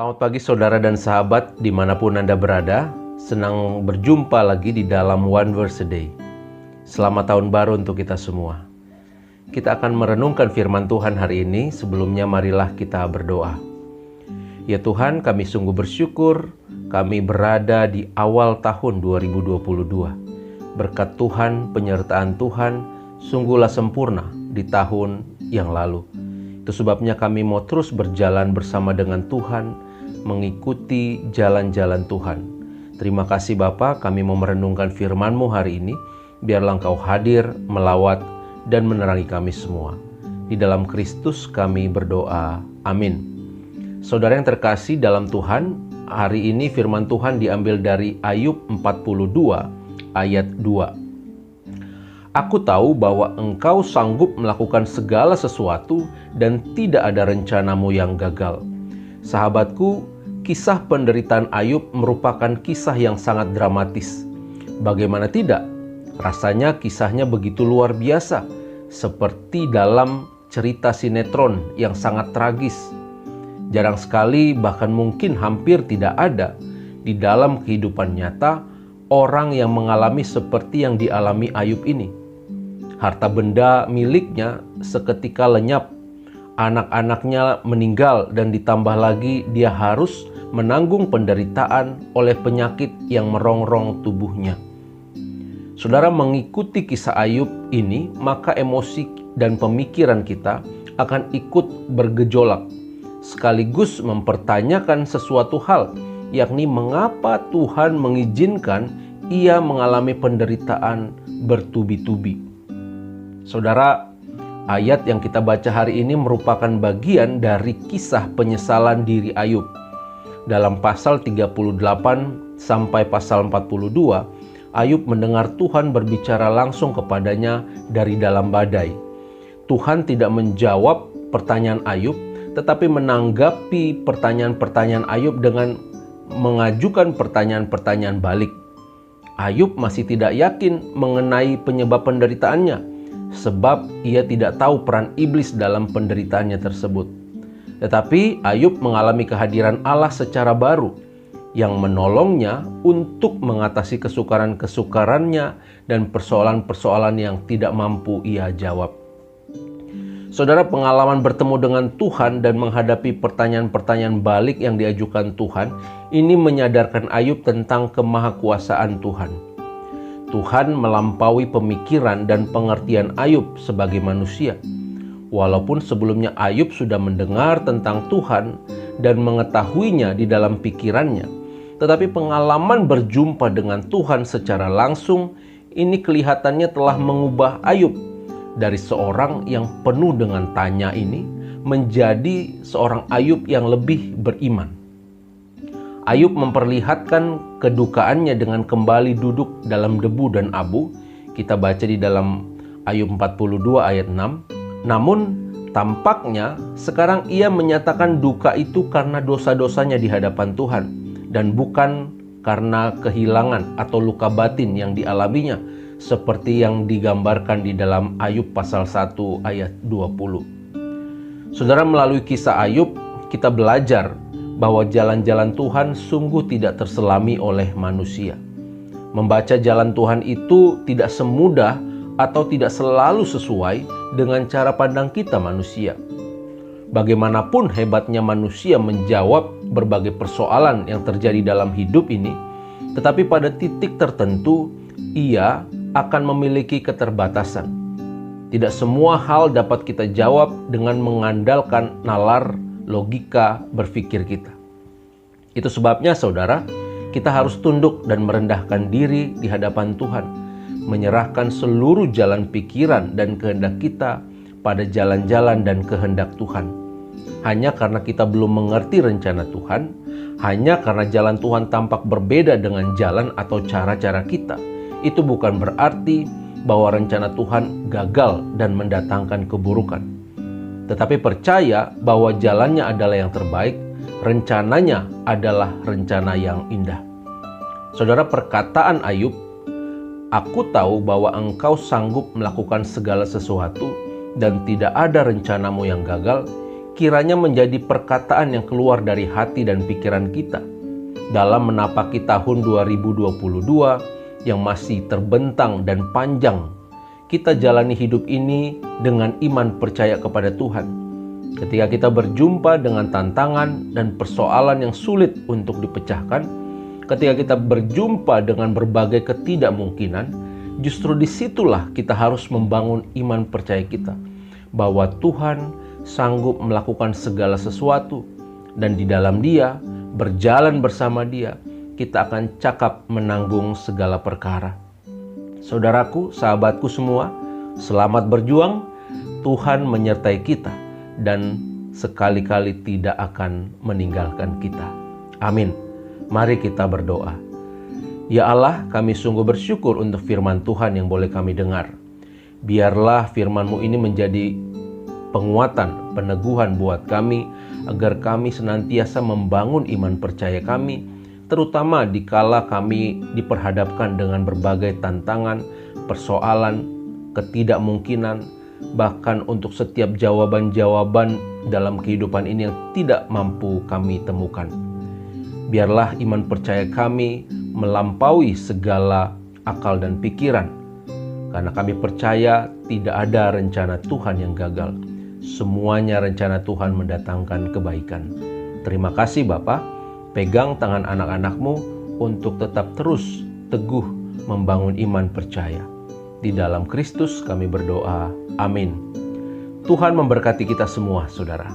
Selamat pagi saudara dan sahabat dimanapun Anda berada. Senang berjumpa lagi di dalam One Verse a Day. Selamat tahun baru untuk kita semua. Kita akan merenungkan firman Tuhan hari ini. Sebelumnya marilah kita berdoa. Ya Tuhan, kami sungguh bersyukur kami berada di awal tahun 2022. Berkat Tuhan, penyertaan Tuhan sungguhlah sempurna di tahun yang lalu. Itu sebabnya kami mau terus berjalan bersama dengan Tuhan, mengikuti jalan-jalan Tuhan. Terima kasih Bapa, kami mau merenungkan firman-Mu hari ini. Biarlah Engkau hadir, melawat, dan menerangi kami semua. Di dalam Kristus kami berdoa. Amin. Saudara yang terkasih dalam Tuhan, hari ini firman Tuhan diambil dari Ayub 42 ayat 2. Aku tahu bahwa Engkau sanggup melakukan segala sesuatu dan tidak ada rencanamu yang gagal. Sahabatku, kisah penderitaan Ayub merupakan kisah yang sangat dramatis. Bagaimana tidak? Rasanya kisahnya begitu luar biasa, seperti dalam cerita sinetron yang sangat tragis. Jarang sekali, bahkan mungkin hampir tidak ada di dalam kehidupan nyata orang yang mengalami seperti yang dialami Ayub ini. Harta benda miliknya seketika lenyap, anak-anaknya meninggal, dan ditambah lagi dia harus menanggung penderitaan oleh penyakit yang merongrong tubuhnya. Saudara, mengikuti kisah Ayub ini, maka emosi dan pemikiran kita akan ikut bergejolak, sekaligus mempertanyakan sesuatu hal, yakni mengapa Tuhan mengizinkan ia mengalami penderitaan bertubi-tubi. Saudara, ayat yang kita baca hari ini merupakan bagian dari kisah penyesalan diri Ayub. Dalam pasal 38 sampai pasal 42, Ayub mendengar Tuhan berbicara langsung kepadanya dari dalam badai. Tuhan tidak menjawab pertanyaan Ayub, tetapi menanggapi pertanyaan-pertanyaan Ayub dengan mengajukan pertanyaan-pertanyaan balik. Ayub masih tidak yakin mengenai penyebab penderitaannya, sebab ia tidak tahu peran iblis dalam penderitaannya tersebut. Tetapi Ayub mengalami kehadiran Allah secara baru yang menolongnya untuk mengatasi kesukaran-kesukarannya dan persoalan-persoalan yang tidak mampu ia jawab. Saudara, pengalaman bertemu dengan Tuhan dan menghadapi pertanyaan-pertanyaan balik yang diajukan Tuhan, ini menyadarkan Ayub tentang kemahakuasaan Tuhan. Tuhan melampaui pemikiran dan pengertian Ayub sebagai manusia. Walaupun sebelumnya Ayub sudah mendengar tentang Tuhan dan mengetahuinya di dalam pikirannya, tetapi pengalaman berjumpa dengan Tuhan secara langsung ini kelihatannya telah mengubah Ayub dari seorang yang penuh dengan tanya ini menjadi seorang Ayub yang lebih beriman. Ayub memperlihatkan kedukaannya dengan kembali duduk dalam debu dan abu. Kita baca di dalam Ayub 42 ayat 6. Namun tampaknya sekarang ia menyatakan duka itu karena dosa-dosanya di hadapan Tuhan dan bukan karena kehilangan atau luka batin yang dialaminya, seperti yang digambarkan di dalam Ayub pasal 1 ayat 20. Saudara, melalui kisah Ayub kita belajar bahwa jalan-jalan Tuhan sungguh tidak terselami oleh manusia. Membaca jalan Tuhan itu tidak semudah atau tidak selalu sesuai dengan cara pandang kita manusia. Bagaimanapun hebatnya manusia menjawab berbagai persoalan yang terjadi dalam hidup ini, tetapi pada titik tertentu ia akan memiliki keterbatasan. Tidak semua hal dapat kita jawab dengan mengandalkan nalar logika berpikir kita. Itu sebabnya saudara, kita harus tunduk dan merendahkan diri di hadapan Tuhan, menyerahkan seluruh jalan pikiran dan kehendak kita pada jalan-jalan dan kehendak Tuhan. Hanya karena kita belum mengerti rencana Tuhan, hanya karena jalan Tuhan tampak berbeda dengan jalan atau cara-cara kita, itu bukan berarti bahwa rencana Tuhan gagal dan mendatangkan keburukan. Tetapi percaya bahwa jalannya adalah yang terbaik, rencananya adalah rencana yang indah. Saudara, perkataan Ayub, "Aku tahu bahwa Engkau sanggup melakukan segala sesuatu dan tidak ada rencanamu yang gagal," kiranya menjadi perkataan yang keluar dari hati dan pikiran kita dalam menapaki tahun 2022 yang masih terbentang dan panjang. Kita jalani hidup ini dengan iman percaya kepada Tuhan. Ketika kita berjumpa dengan tantangan dan persoalan yang sulit untuk dipecahkan, ketika kita berjumpa dengan berbagai ketidakmungkinan, justru disitulah kita harus membangun iman percaya kita bahwa Tuhan sanggup melakukan segala sesuatu, dan di dalam Dia, berjalan bersama Dia, kita akan cakap menanggung segala perkara. Saudaraku, sahabatku semua, selamat berjuang. Tuhan menyertai kita dan sekali-kali tidak akan meninggalkan kita. Amin. Mari kita berdoa. Ya Allah, kami sungguh bersyukur untuk firman Tuhan yang boleh kami dengar. Biarlah firman-Mu ini menjadi penguatan, peneguhan buat kami, agar kami senantiasa membangun iman percaya kami, terutama dikala kami diperhadapkan dengan berbagai tantangan, persoalan, ketidakmungkinan, bahkan untuk setiap jawaban-jawaban dalam kehidupan ini yang tidak mampu kami temukan. Biarlah iman percaya kami melampaui segala akal dan pikiran, karena kami percaya tidak ada rencana Tuhan yang gagal. Semuanya rencana Tuhan mendatangkan kebaikan. Terima kasih Bapa. Pegang tangan anak-anak-Mu untuk tetap terus teguh membangun iman percaya. Di dalam Kristus kami berdoa. Amin. Tuhan memberkati kita semua, saudara.